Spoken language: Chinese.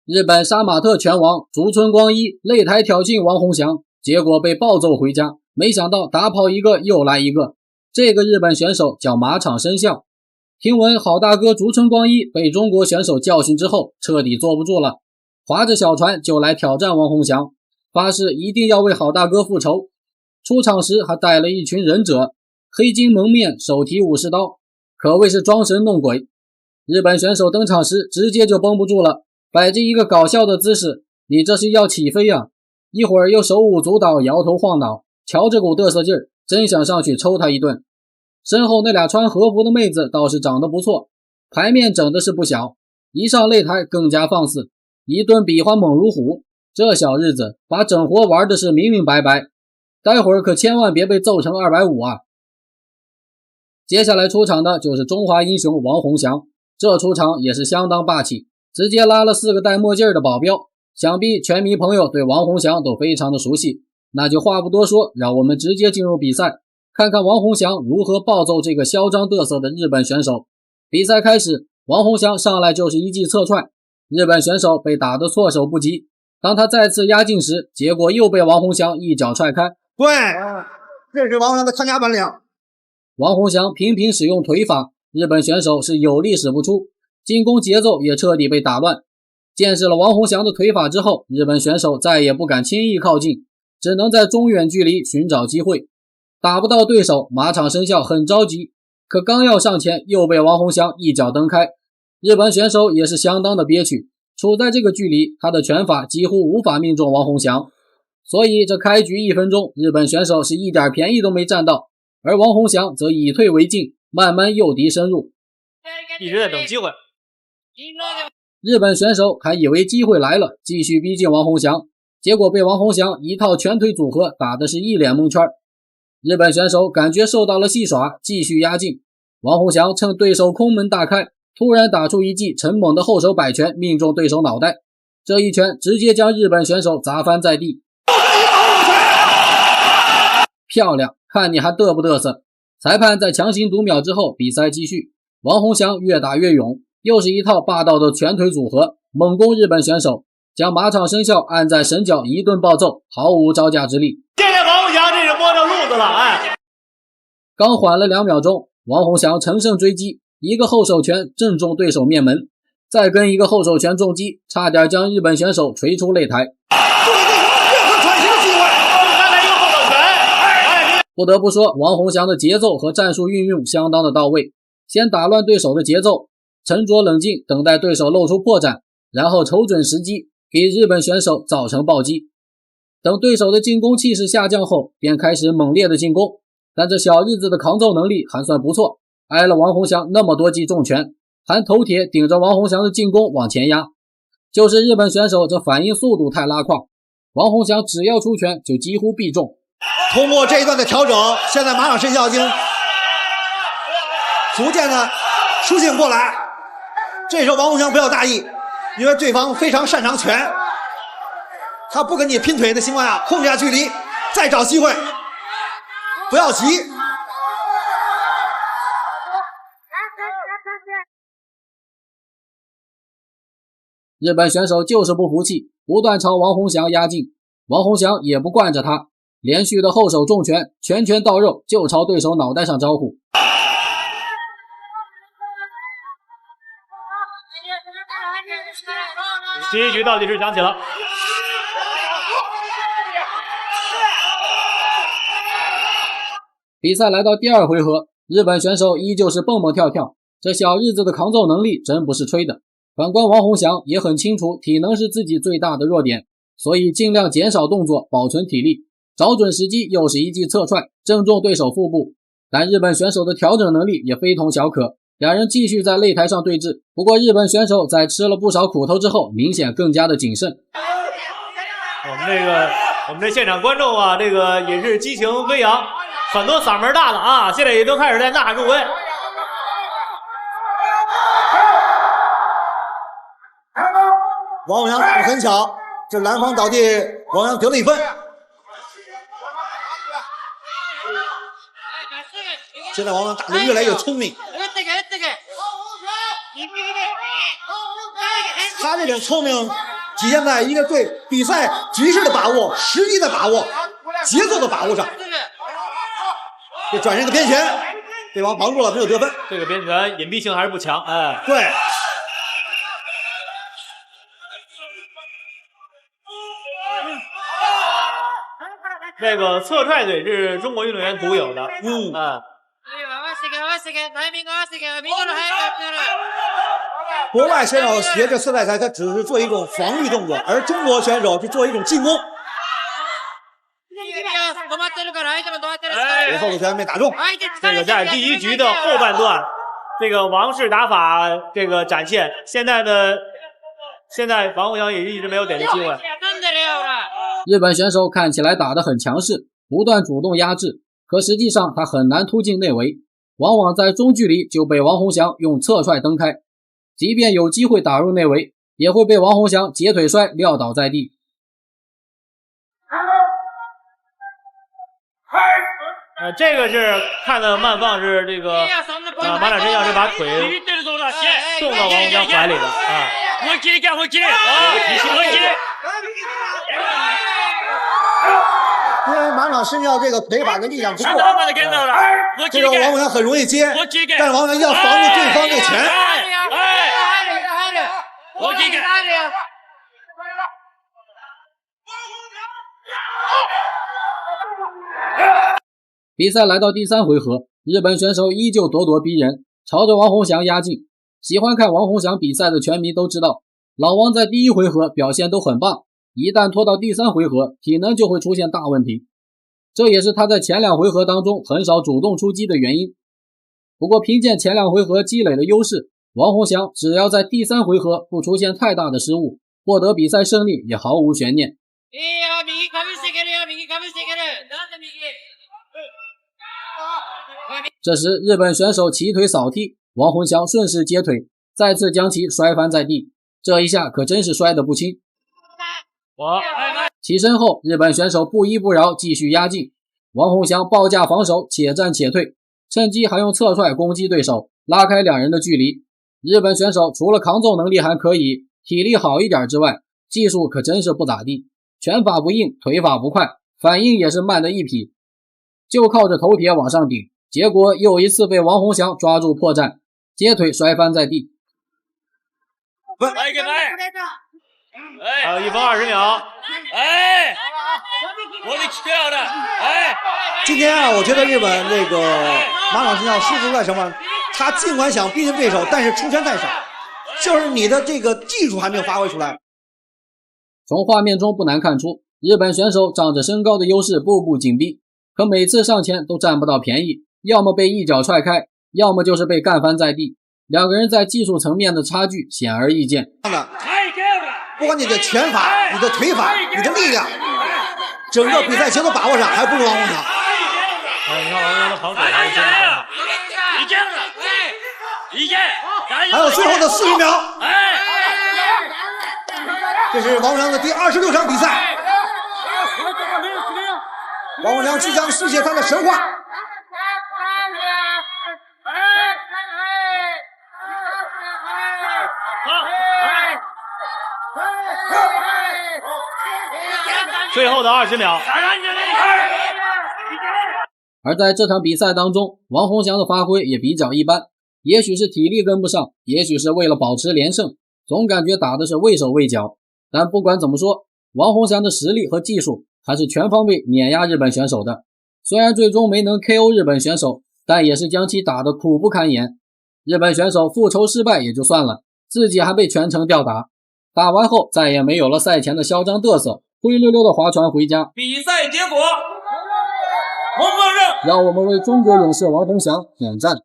日本杀马特拳王竹村光一擂台挑衅王洪祥，结果被暴揍回家。没想到打跑一个又来一个，这个日本选手叫马场伸孝。听闻好大哥竹村光一被中国选手教训之后，彻底坐不住了，划着小船就来挑战王洪祥，发誓一定要为好大哥复仇。出场时还带了一群忍者，黑巾蒙面，手提武士刀，可谓是装神弄鬼。日本选手登场时直接就绷不住了，摆着一个搞笑的姿势，你这是要起飞啊！一会儿又手舞足蹈，摇头晃脑，瞧这股嘚瑟劲儿，真想上去抽他一顿。身后那俩穿和服的妹子倒是长得不错，牌面整的是不小，一上擂台更加放肆，一顿比划猛如虎。这小日子把整活玩的是明明白白，待会儿可千万别被揍成250啊！接下来出场的就是中华英雄王洪祥，这出场也是相当霸气，直接拉了4个戴墨镜的保镖，想必拳迷朋友对王洪祥都非常的熟悉。那就话不多说，让我们直接进入比赛，看看王洪祥如何暴揍这个嚣张嘚瑟的日本选手。比赛开始，王洪祥上来就是一记侧踹，日本选手被打得措手不及。当他再次压境时，结果又被王洪祥一脚踹开。对，这是王洪祥的看家本领。王洪祥频频使用腿法，日本选手是有力使不出，进攻节奏也彻底被打乱。见识了王洪祥的腿法之后，日本选手再也不敢轻易靠近，只能在中远距离寻找机会。打不到对手，马场伸孝很着急，可刚要上前又被王洪祥一脚蹬开。日本选手也是相当的憋屈，处在这个距离，他的拳法几乎无法命中王洪祥，所以这开局1分钟，日本选手是一点便宜都没占到，而王洪祥则以退为进，慢慢诱敌深入，一直在等机会。日本选手还以为机会来了，继续逼近王洪祥，结果被王洪祥一套拳腿组合打的是一脸蒙圈。日本选手感觉受到了戏耍，继续压境。王洪祥趁对手空门大开，突然打出一记沉猛的后手摆拳，命中对手脑袋。这一拳直接将日本选手砸翻在地。漂亮，看你还嘚不嘚瑟。裁判在强行读秒之后，比赛继续。王洪祥越打越勇，又是一套霸道的拳腿组合，猛攻日本选手，将马场伸孝按在神脚一顿暴揍，毫无招架之力。现在王洪祥这是摸着路子了，哎，刚缓了2秒钟，王洪祥乘胜追击，一个后手拳正中对手面门，再跟一个后手拳重击，差点将日本选手锤出擂台。不得不说，王洪祥的节奏和战术运用相当的到位，先打乱对手的节奏，沉着冷静等待对手露出破绽，然后瞅准时机给日本选手造成暴击。等对手的进攻气势下降后，便开始猛烈的进攻，但这小日子的抗揍能力还算不错，挨了王洪祥那么多记重拳，还头铁顶着王洪祥的进攻往前压。就是日本选手这反应速度太拉胯，王洪祥只要出拳就几乎必中。通过这一段的调整，现在马场伸孝已经逐渐的苏醒过来。这时候王洪祥不要大意，因为对方非常擅长拳，他不跟你拼腿的情况下控制下距离，再找机会，不要急。日本选手就是不服气，不断朝王洪祥压境，王洪祥也不惯着他，连续的后手重拳，拳拳到肉，就朝对手脑袋上招呼。第一局倒计时响起了。比赛来到第2回合，日本选手依旧是蹦蹦跳跳，这小日子的抗揍能力真不是吹的。反观王洪祥也很清楚体能是自己最大的弱点，所以尽量减少动作，保存体力，找准时机又是一记侧踹，正中对手腹部。但日本选手的调整能力也非同小可，两人继续在擂台上对峙。不过日本选手在吃了不少苦头之后，明显更加的谨慎。我们这现场观众啊，这个也是激情飞扬，很多嗓门大的啊，现在也都开始在呐喊助威。王洪祥很巧，这蓝方倒地，王洪祥得了1分。现在王洪祥打得越来越聪明。他这种聪明体现在一个对比赛局势的把握、时机的把握、节奏的把握上。这转身一个边拳，对方防住了，没有得分。这个边拳隐蔽性还是不强，哎，对。这个侧踹腿是中国运动员独有的，国外选手学这侧踹腿，他只是做一种防御动作，而中国选手是做一种进攻。后拳没打中。这个在第1局的后半段，这个王式打法这个展现，现在王洪祥也一直没有点击机会。日本选手看起来打得很强势，不断主动压制，可实际上他很难突进内围，往往在中距离就被王洪祥用侧踹蹬开，即便有机会打入内围，也会被王洪祥截腿摔撂倒在地。这个是看的慢放，是这个马场伸象是把腿送到王洪祥怀里的啊。因为马场伸象这个腿把的力量不够，这个王洪祥很容易接，但是王洪祥要防住对方这个拳。比赛来到第3回合，日本选手依旧咄咄逼人，朝着王洪祥压境。喜欢看王洪祥比赛的拳迷都知道，老王在第1回合表现都很棒，一旦拖到第3回合，体能就会出现大问题。这也是他在前2回合当中很少主动出击的原因。不过凭借前2回合积累的优势，王洪祥只要在第3回合不出现太大的失误，获得比赛胜利也毫无悬念。这时日本选手起腿扫踢，王洪祥顺势接腿，再次将其摔翻在地，这一下可真是摔得不轻。起身后，日本选手不依不饶，继续压境。王洪祥报价防守，且战且退，趁机还用侧踹攻击对手，拉开两人的距离。日本选手除了抗揍能力还可以，体力好一点之外，技术可真是不咋地，拳法不硬，腿法不快，反应也是慢的一匹，就靠着头铁往上顶，结果又一次被王洪祥抓住破绽，接腿摔翻在地。还有1分20秒。今天啊，我觉得日本这个马场伸象输出在什么？他尽管想逼近对手，但是出拳太少，就是你的这个技术还没有发挥出来。从画面中不难看出，日本选手仗着身高的优势步步紧逼，可每次上前都占不到便宜，要么被一脚踹开，要么就是被干翻在地。两个人在技术层面的差距显而易见。不管你的拳法、你的腿法、你的力量，整个比赛节奏把握上还不如王洪祥。你看王洪祥的防守还是真的很好。还有最后的40秒，这是王洪祥的第26场比赛。王洪祥即将书写他的神话。最后的20秒。而在这场比赛当中，王洪祥的发挥也比较一般，也许是体力跟不上，也许是为了保持连胜，总感觉打的是畏手畏脚。但不管怎么说，王洪祥的实力和技术还是全方位碾压日本选手的。虽然最终没能 KO 日本选手，但也是将其打得苦不堪言。日本选手复仇失败也就算了，自己还被全程吊打。打完后再也没有了赛前的嚣张嘚瑟，灰溜溜的划船回家。比赛结果，洪奉胜。让我们为中国勇士王洪祥点赞。